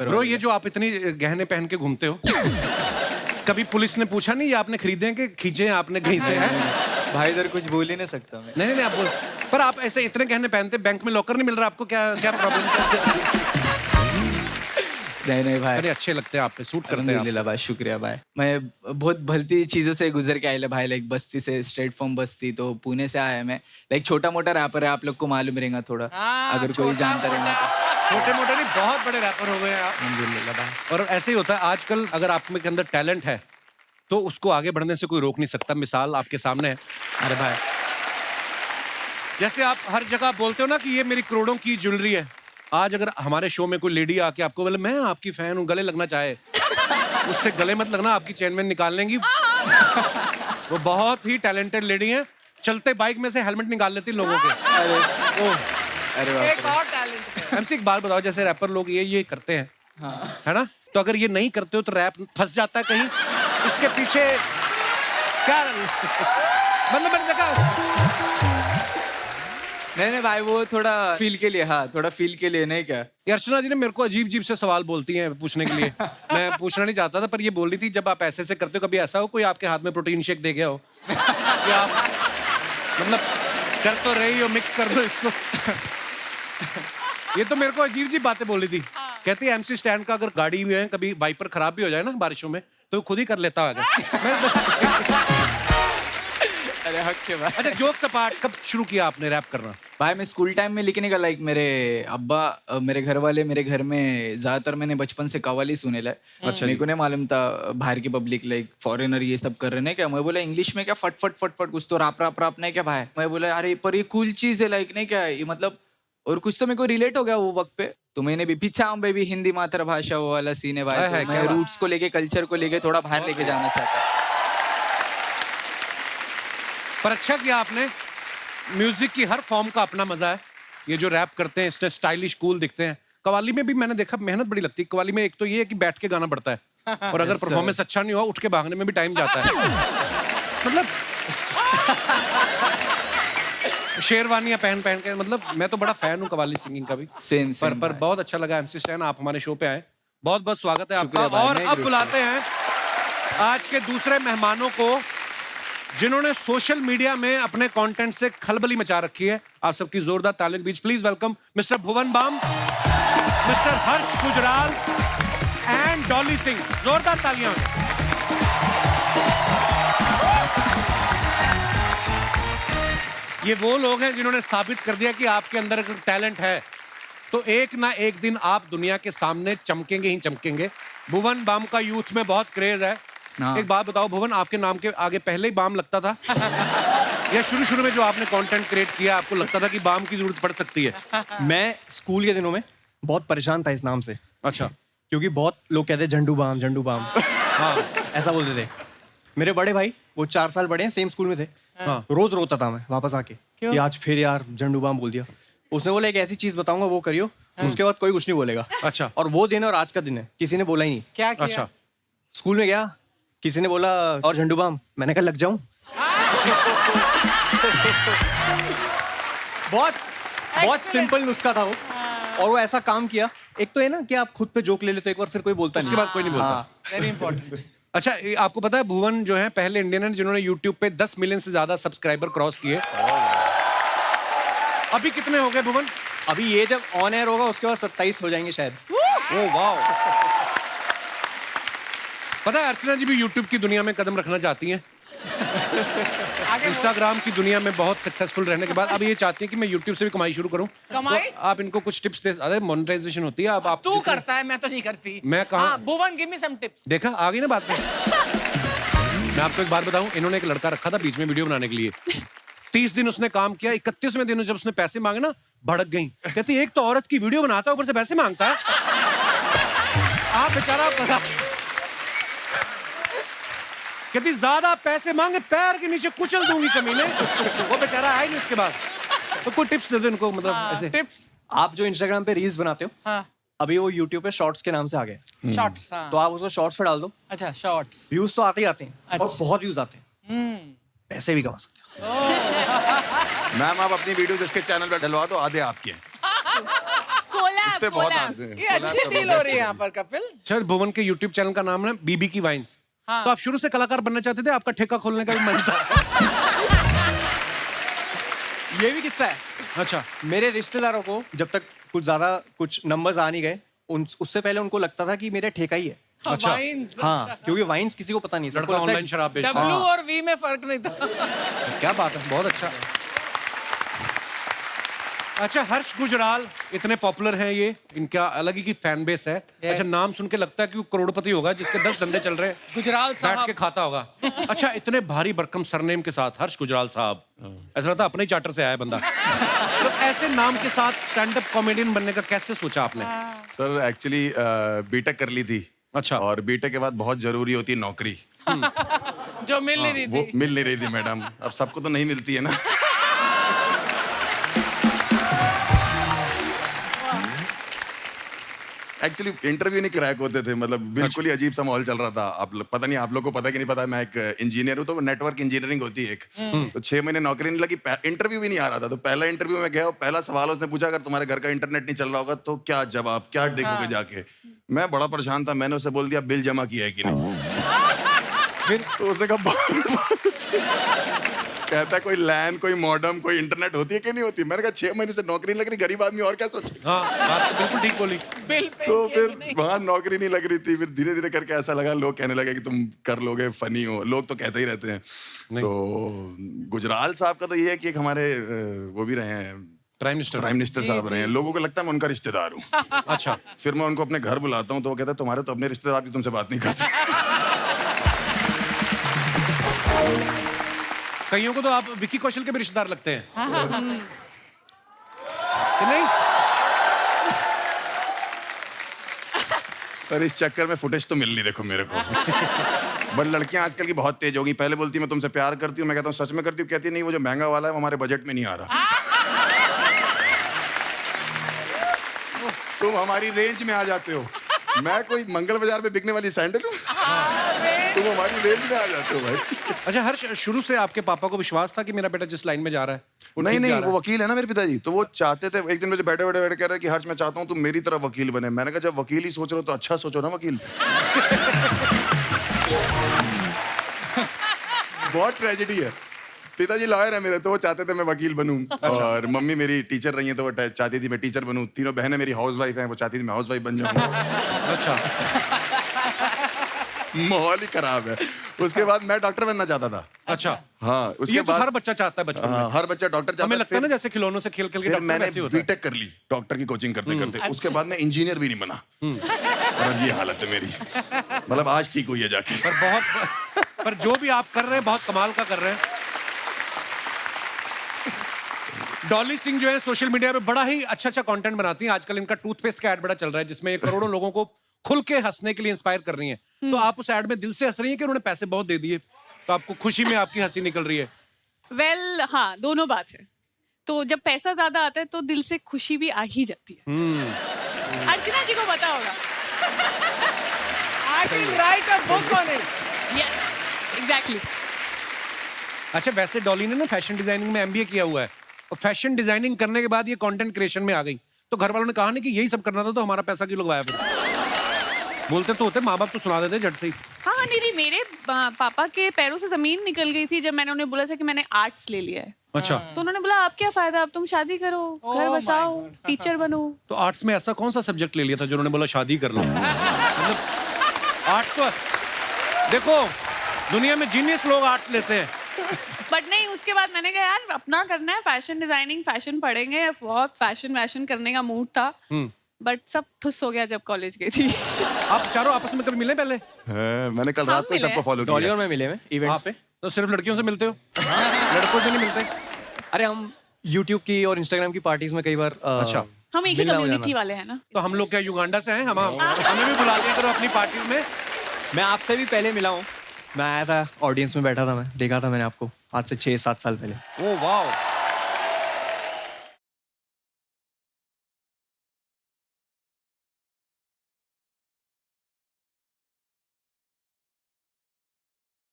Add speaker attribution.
Speaker 1: Wrapper.
Speaker 2: Bro ये जो आप इतनी गहने पहन के घूमते हो, कभी पुलिस ने पूछा नहीं ये आपने खरीदे हैं कि खींचे हैं आपने कहीं से? है
Speaker 1: भाई इधर कुछ बोल ही नहीं सकता मैं।
Speaker 2: नहीं आप बोल, पर आप ऐसे इतने गहने पहनते, बैंक में लॉकर नहीं मिल रहा आपको? क्या क्या प्रॉब्लम?
Speaker 1: नहीं भाई,
Speaker 2: अरे अच्छे लगते हैं आप पे, सूट करते हैं आप।
Speaker 1: अल्हम्दुलिल्लाह भाई, शुक्रिया भाई। मैं बहुत भलती चीज़ों से गुजर के आया भाई, लाइक बस्ती से, स्ट्रेट फ्रॉम बस्ती, तो पुणे से आया मैं। लाइक छोटा मोटा रैपर है, आप लोग को मालूम रहेगा थोड़ा, अगर कोई जानता रहेगा तो।
Speaker 2: छोटे मोटे नहीं, बहुत बड़े रैपर हो गए हैं आप।
Speaker 1: अल्हम्दुलिल्लाह भाई।
Speaker 2: और ऐसे ही होता है आजकल, अगर आप में के अंदर टैलेंट है तो उसको आगे बढ़ने से कोई रोक नहीं सकता। मिसाल आपके सामने है।
Speaker 1: अरे भाई,
Speaker 2: जैसे आप हर जगह बोलते हो ना कि ये मेरी करोड़ों की ज्वेलरी है, आज अगर हमारे शो में कोई लेडी आके आपको बोले मैं आपकी फैन हूँ, गले लगना चाहे, उससे गले मत लगना, आपकी चेन में निकाल लेंगी। वो बहुत ही टैलेंटेड लेडी हैं, चलते बाइक में से हेलमेट निकाल लेती लोगों के।
Speaker 1: अरे
Speaker 3: एक और टैलेंट है।
Speaker 2: एमसी एक बात बताओ, जैसे रैपर लोग ये करते हैं,
Speaker 1: हाँ।
Speaker 2: है ना, तो अगर ये नहीं करते हो तो रैप फंस जाता है कहीं, इसके पीछे क्या मतलब? मैंने देखा
Speaker 1: नहीं भाई, वो थोड़ा फील के लिए, हाँ थोड़ा फील के लिए, नहीं क्या?
Speaker 2: अर्चना जी ने मेरे को अजीब अजीब से सवाल बोलती हैं पूछने के लिए। मैं पूछना नहीं चाहता था, पर ये बोल रही थी जब आप ऐसे से करते हो, कभी ऐसा हो कोई आपके हाथ में प्रोटीन शेक दे गया हो कि आप मतलब कर तो रही हो, मिक्स कर दो इसको। ये तो मेरे को अजीब अजीब बातें बोल रही थी। कहती है एमसी स्टैंड का अगर गाड़ी में कभी वाइपर खराब भी हो जाए ना बारिशों में, तो खुद ही कर लेता होगा।
Speaker 1: अरे हक के भाई।
Speaker 2: अच्छा जोक्स अपार्ट, कब शुरू किया आपने रैप करना?
Speaker 1: भाई मैं स्कूल टाइम में लिखने का, लाइक मेरे अब्बा, मेरे घर वाले मेरे घर में ज्यादातर मैंने बचपन से कव्वाली सुने ला। अच्छा, मेरे को नहीं मालूम था बाहर की पब्लिक, लाइक फॉरेनर ये सब कर रहे हैं क्या। मैं बोला इंग्लिश में क्या फट फट फट फट कुछ तो राप नहीं क्या भाई। मैं बोला अरे पर ये कूल चीज है, लाइक नहीं क्या ये मतलब, और कुछ तो मेरे को रिलेट हो गया वो वक्त पे। तो मैंने भी पीछा हूँ बेबी, हिंदी मातृभाषा वो वाला सीन है भाई। तो मैं रूट्स को लेके, कल्चर को लेके थोड़ा बाहर लेके जाना चाहता।
Speaker 2: पर अच्छा किया आपने, म्यूजिक की हर फॉर्म का अपना मजा है। ये जो रैप करते हैं इसमें स्टाइलिश कूल दिखते हैं। कव्वाली में भी मैंने देखा मेहनत बड़ी लगती है। कव्वाली में एक तो ये है कि बैठ के गाना पड़ता है, और अगर परफॉर्मेंस अच्छा नहीं हुआ उठ के भागने में भी टाइम जाता है। मतलब शेरवानियां पहन के, मतलब मैं तो बड़ा फैन हूँ कव्वाली सिंगिंग का भी।
Speaker 1: सेम
Speaker 2: पर बहुत अच्छा लगा एमसी स्टैन, आप हमारे शो पे आए, बहुत बहुत स्वागत है आपका।
Speaker 1: शुक्रिया भाई,
Speaker 2: और
Speaker 1: मैं
Speaker 2: अब बुलाते हैं आज के दूसरे मेहमानों को, जिन्होंने सोशल मीडिया में अपने कंटेंट से खलबली मचा रखी है। आप सबकी जोरदार तालियों के बीच please welcome mister Bhuvan Bam, mister Harsh Gujral and Dolly Singh. जोरदार तालियां। ये वो लोग हैं जिन्होंने साबित कर दिया कि आपके अंदर अगर टैलेंट है तो एक ना एक दिन आप दुनिया के सामने चमकेंगे ही चमकेंगे। भुवन बाम का यूथ में बहुत क्रेज है। एक बात बताओ भुवन, आपके नाम के आगे पहले ही बाम लगता था या शुरू में जो आपने कंटेंट क्रिएट किया आपको लगता था कि बाम की जरूरत पड़ सकती है?
Speaker 4: मैं स्कूल के दिनों में बहुत परेशान था इस नाम से।
Speaker 2: अच्छा।
Speaker 4: क्योंकि बहुत लोग कहते झंडू बाम। हाँ, ऐसा बोलते थे। मेरे बड़े भाई, वो 4 साल बड़े हैं, सेम स्कूल में थे। हाँ। रोज रोता था मैं वापस आके कि आज फिर यार झंडू बाम बोल दिया। उसने बोला एक ऐसी चीज बताऊंगा वो करियो, उसके बाद कोई कुछ नहीं बोलेगा।
Speaker 2: अच्छा।
Speaker 4: और वो दिन और आज का दिन है, किसी ने बोला ही नहीं।
Speaker 3: क्या किया?
Speaker 2: अच्छा।
Speaker 4: स्कूल में गया, किसी ने बोला और झंडू बाम, मैंने कहा लग जाऊं। बहुत सिंपल नुस्खा था वो, और वो ऐसा काम किया। एक तो है ना कि आप खुद पे जोक ले लेते हो एक बार, फिर कोई बोलता नहीं,
Speaker 2: उसके बाद कोई नहीं बोलता।
Speaker 4: हाँ।
Speaker 3: Very important.
Speaker 2: अच्छा, आपको पता है भुवन जो है पहले इंडियन है जिन्होंने यूट्यूब पे 10 मिलियन से ज्यादा सब्सक्राइबर क्रॉस किए। अभी कितने हो गए भुवन?
Speaker 4: अभी ये जब ऑन एयर होगा उसके बाद 27 हो जाएंगे शायद।
Speaker 2: Oh wow. पता है अर्चना जी भी यूट्यूब की दुनिया में कदम रखना चाहती हैं। इंस्टाग्राम की दुनिया में बहुत सक्सेसफुल रहने के बाद अब ये चाहती हैं कि मैं यूट्यूब से भी कमाई शुरू करूं।
Speaker 3: कमाई?
Speaker 2: तो आप इनको कुछ टिप्स दे। अरे मोनेटाइजेशन होती है। अब आप
Speaker 3: तू करता है, मैं तो नहीं करती।
Speaker 2: मैं कहाँ?
Speaker 3: भुवन गिव मी सम टिप्स।
Speaker 2: देखा आ गई ना बात में। मैं आपको एक बात बताऊं, इन्होंने एक लड़का रखा था बीच में वीडियो बनाने के लिए। 30 दिन उसने काम किया, 31वें दिन जब उसने पैसे मांगे ना भड़क गई। कहती एक तो औरत की वीडियो बनाता है ऊपर से पैसे मांगता है। आप बेचारा कहती ज्यादा पैसे मांगे पैर के नीचे कुचल दूंगी कमीने। वो बेचारा आया नहीं उसके बाद। तो कोई टिप्स दे दो इनको, मतलब ऐसे
Speaker 3: टिप्स।
Speaker 4: आप जो इंस्टाग्राम पे रील्स बनाते हो,
Speaker 3: हाँ।
Speaker 4: अभी वो यूट्यूब पे शॉर्ट्स के नाम से आ गए।
Speaker 3: शॉर्ट्स।
Speaker 4: तो आप उसको शॉर्ट्स पे डाल दो।
Speaker 3: अच्छा, शॉर्ट्स।
Speaker 4: व्यूज तो आते ही आते हैं, और
Speaker 3: अच्छा।
Speaker 4: बहुत व्यूज आते हैं, पैसे भी कमा सकते हो।
Speaker 5: मैम आप अपनी वीडियोस इसके चैनल पर डलवा दो, आधे आपके हैं।
Speaker 6: कोलैब
Speaker 5: पे बहुत आते हैं।
Speaker 3: ये अच्छी डील हो रही है यहाँ पर कपिल।
Speaker 2: सर भुवन के YouTube चैनल का नाम है बीबी की वाइन्स। तो आप शुरू से कलाकार बनना चाहते थे, आपका ठेका खोलने का भी मन था?
Speaker 4: ये भी किस्सा है।
Speaker 2: अच्छा।
Speaker 4: मेरे रिश्तेदारों को जब तक कुछ नंबर्स आ नहीं गए, उससे पहले उनको लगता था कि मेरा ठेका ही है।
Speaker 2: अच्छा।
Speaker 3: वाइन्स,
Speaker 4: हाँ, क्योंकि वाइन्स किसी को पता नहीं। सबको
Speaker 2: लड़का
Speaker 4: लगता है
Speaker 2: ऑनलाइन शराब बेचता
Speaker 3: W
Speaker 2: है।
Speaker 3: और V में फर्क नहीं था।
Speaker 2: क्या बात है, बहुत अच्छा। अच्छा, हर्ष गुजराल इतने पॉपुलर हैं, ये इनका अलग ही की फैन बेस है। अच्छा, नाम सुन के लगता है कि वो करोड़पति होगा जिसके 10 धंधे चल रहे हैं।
Speaker 3: गुजराल
Speaker 2: बैठ
Speaker 3: साहब
Speaker 2: के खाता होगा। अच्छा, इतने भारी भरकम सरनेम के साथ हर्ष गुजराल साहब, ऐसा लगता है अपने ही चार्टर से आया बंदा। तो ऐसे नाम के साथ स्टैंड अप कॉमेडियन बनने का कैसे सोचा आपने?
Speaker 5: सर एक्चुअली बीटेक कर ली थी।
Speaker 2: अच्छा।
Speaker 5: और बीटेक के बाद बहुत जरूरी होती है नौकरी।
Speaker 3: जो मिल नहीं रही
Speaker 5: वो
Speaker 3: थी।
Speaker 5: मिल नहीं रही थी मैडम, अब सबको तो नहीं मिलती है ना। एक्चुअली इंटरव्यू नहीं क्रैक होते थे, मतलब बिल्कुल ही अजीब सा माहौल चल रहा था। पता नहीं आप लोग को पता है कि नहीं पता, मैं एक इंजीनियर हूँ, तो नेटवर्क इंजीनियरिंग होती है एक। तो 6 महीने नौकरी नहीं लगी, इंटरव्यू भी नहीं आ रहा था। तो पहला इंटरव्यू में गया, पहला सवाल उसने पूछा, अगर तुम्हारे घर का इंटरनेट नहीं चल रहा होगा तो क्या जवाब, क्या देखोगे जाके? मैं बड़ा परेशान था, मैंने उसे बोल दिया बिल जमा किया है कि नहीं। फिर तो उसने कहा कहता कोई लैन, कोई मॉडम, कोई इंटरनेट होती है कि नहीं होती? मैंने कहा 6 महीने से नौकरी नहीं लग रही, गरीब आदमी और क्या सोचे।
Speaker 2: हाँ, बात तो बिल्कुल ठीक बोली।
Speaker 3: बिल पे
Speaker 5: तो फिर वहां नौकरी नहीं लग रही थी। फिर धीरे धीरे करके ऐसा लगा, लोग कहने लगे कि तुम कर लोगे, फनी हो, लोग तो कहते ही रहते हैं। तो गुजराल साहब का तो ये है कि एक हमारे वो भी रहे हैं,
Speaker 2: प्राइम
Speaker 5: मिनिस्टर साहब रहे हैं। लोगों को लगता है मैं उनका रिश्तेदार हूँ।
Speaker 2: अच्छा।
Speaker 5: फिर मैं उनको अपने घर बुलाता हूँ तो वो कहता है तुम्हारे तो अपने रिश्तेदार भी तुमसे बात नहीं करते।
Speaker 2: कईयों को तो आप विक्की कौशल के भी रिश्तेदार लगते हैं कि नहीं?
Speaker 5: सर इस चक्कर में फुटेज तो मिल नहीं, देखो मेरे को। बट लड़कियां आजकल की बहुत तेज हो गई। पहले बोलती मैं तुमसे प्यार करती हूँ, मैं कहता हूँ सच में करती हूँ, कहती नहीं वो जो महंगा वाला है वो हमारे बजट में नहीं आ रहा। तुम हमारी रेंज में आ जाते हो। मैं कोई मंगल बाजार में बिकने वाली सैंडल हूँ? तुम हमारी रेंज में आ जाते हो भाई।
Speaker 2: अच्छा हर्ष, शुरू से आपके पापा को विश्वास था कि मेरा बेटा जिस लाइन में जा रहा है वो
Speaker 5: नहीं
Speaker 2: ठीक जा
Speaker 5: नहीं,
Speaker 2: रहा
Speaker 5: वो
Speaker 2: है?
Speaker 5: वकील है ना मेरे पिताजी, तो वो चाहते थे। एक दिन मुझे बैठे बैठे कह रहे कि हर्ष मैं चाहता हूँ तुम मेरी तरफ वकील बने। मैंने कहा जब वकील ही सोच रहे हो तो अच्छा सोचो ना वकील। बहुत ट्रेजेडी है। पिताजी लॉयर है मेरे, तो वो चाहते थे मैं वकील बनूं। और मम्मी मेरी टीचर रही है, तो वो चाहती थी मैं टीचर बनूं। तीनों बहनें मेरी हाउसवाइफ हैं, वो चाहती थी मैं हाउसवाइफ बन जाऊं।
Speaker 2: अच्छा।
Speaker 5: माहौल ही खराब है। उसके बाद मैं डॉक्टर बनना चाहता था।
Speaker 2: अच्छा।
Speaker 5: हाँ,
Speaker 2: ये
Speaker 5: उसके
Speaker 2: तो
Speaker 5: बाद
Speaker 2: हर बच्चा चाहता है बचपन में।
Speaker 5: हाँ, हर बच्चा डॉक्टर चाहता
Speaker 2: हमें
Speaker 5: है।
Speaker 2: लगता है ना जैसे खिलौनों से खेल खेल के
Speaker 5: फिर
Speaker 2: डॉक्टर
Speaker 5: मैंने
Speaker 2: वैसे ही होता है।
Speaker 5: बीटेक कर ली डॉक्टर की कोचिंग करते करते। उसके बाद मैं इंजीनियर भी नहीं बना। और अब ये हालत है मेरी। मतलब आज ठीक हुई है जाके।
Speaker 2: पर जो भी आप कर रहे हैं बहुत कमाल का कर रहे हैं। डॉली सिंह जो है सोशल मीडिया पे बड़ा ही अच्छा कंटेंट बनाती हैं। आजकल इनका टूथपेस्ट का ऐड बड़ा चल रहा है जिसमें ये करोड़ों लोगों को खुल के हंसने के लिए इंस्पायर कर रही हैं। तो आप उस ऐड में दिल से हंस रही हैं कि उन्होंने पैसे बहुत दे दिए तो आपको खुशी में आपकी हंसी निकल रही है?
Speaker 6: वेल हाँ, दोनों बात है। तो जब पैसा ज्यादा आता है तो दिल से खुशी भी आ ही जाती है। अर्चना जी को पता होगा।
Speaker 3: I can write a book on it.
Speaker 6: Yes, exactly.
Speaker 2: अच्छा, वैसे डॉली ने ना फैशन डिजाइनिंग में एमबीए किया हुआ है और फैशन डिजाइनिंग करने के बाद ये कंटेंट क्रिएशन में आ गई। तो घर वालों ने कहा ना कि यही सब करना था तो हमारा पैसा क्यों लगवाया फिर? बोलते तो होते, माँ बाप तो सुना देते झट से ही।
Speaker 6: हाँ नहीं, मेरे पापा के पैरों से जमीन निकल गई थी जब मैंने उन्हें बोला था कि मैंने आर्ट्स ले लिया है।
Speaker 2: अच्छा।
Speaker 6: तो उन्होंने बोला आप क्या फायदा, अब तुम शादी करो, घर बसाओ, टीचर बनो।
Speaker 2: तो आर्ट्स में ऐसा कौन सा सब्जेक्ट ले लिया था जो उन्होंने बोला शादी कर लो? मतलब आर्ट्स तो देखो दुनिया में जीनियस लोग आर्ट्स लेते हैं।
Speaker 6: बट नहीं, उसके बाद मैंने कहा यार अपना करना है, फैशन डिजाइनिंग, फैशन पढ़ेंगे। बहुत फैशन करने का मूड था, बट सब ठुस हो गया जब कॉलेज गई थी।
Speaker 2: आप चारों आपस में कभी मिले पहले?
Speaker 5: मैंने कल रात को
Speaker 6: मिले।
Speaker 5: सबको फॉलो
Speaker 4: डॉली
Speaker 5: किया।
Speaker 4: और मैं मिले में इवेंट्स पे।
Speaker 2: तो सिर्फ लड़कियों से मिलते हो? लड़कों से नहीं मिलते?
Speaker 4: अरे हम YouTube की और Instagram की पार्टीज में कई बार
Speaker 2: अच्छा।
Speaker 6: हम एक ही
Speaker 4: मिलना हो
Speaker 6: कम्युनिटी
Speaker 4: जाना।
Speaker 6: वाले हैं ना।
Speaker 2: तो हम लोग क्या युगांडा से हैं? हमें भी बुला लिया करो अपनी पार्टीज में।
Speaker 4: मैं आपसे भी पहले मिला हूँ। मैं आया था, ऑडियंस में बैठा था, मैं देखा था मैंने आपको आज से 6-7 साल पहले।
Speaker 2: ओह वाह।